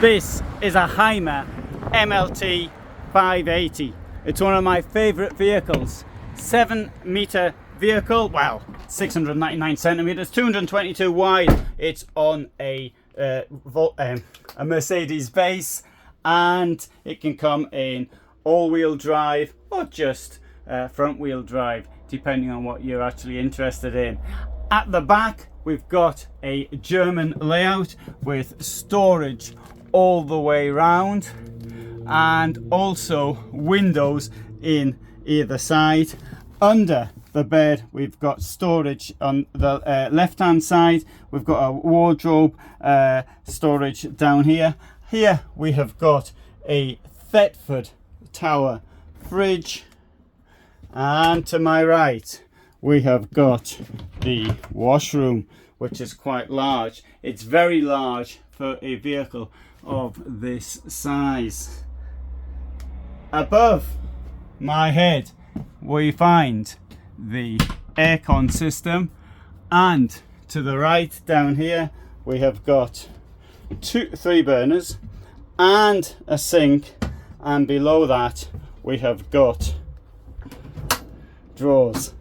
This is a Hymer MLT580. It's one of my favorite vehicles. 7-meter vehicle, well, 699 centimeters, 222 wide. It's on a Mercedes base, and it can come in all-wheel drive or just front-wheel drive, depending on what you're actually interested in. At the back, we've got a German layout with storage all the way round, and also windows in either side. Under the bed, we've got storage on the left hand side. We've got a wardrobe storage down here. Here we have got a Thetford Tower fridge, and to my right we have got the washroom, which is quite large. It's very large for a vehicle of this size. Above my head we find the aircon system, and to the right down here we have got three burners and a sink, and below that we have got drawers.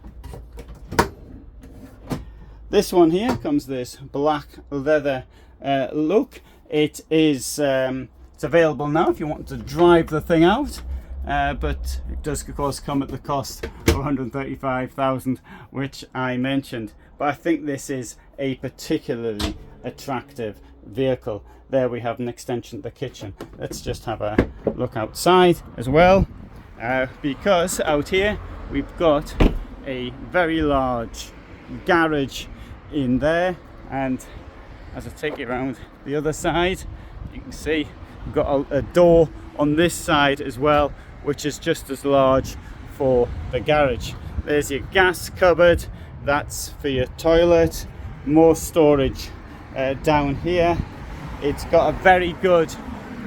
This one here comes this black leather look. It is it's available now if you want to drive the thing out, but it does of course come at the cost of 135,000, which I mentioned. But I think this is a particularly attractive vehicle. There we have an extension of the kitchen. Let's just have a look outside as well, because out here we've got a very large garage in there, and as I take it around the other side, you can see we've got a door on this side as well, which is just as large for the garage. There's your gas cupboard, that's for your toilet. More storage down here. It's got a very good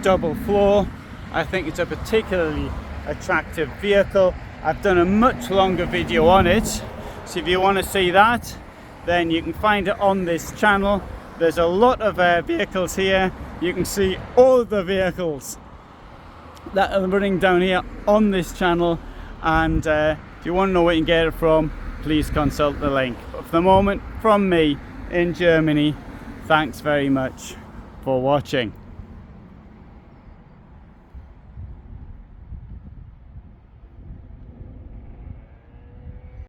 double floor. I think it's a particularly attractive vehicle. I've done a much longer video on it, so if you want to see that, then you can find it on this channel. There's a lot of vehicles here. You can see all of the vehicles that are running down here on this channel, and if you want to know where you can get it from, please consult the link. But for the moment, from me in Germany, thanks very much for watching.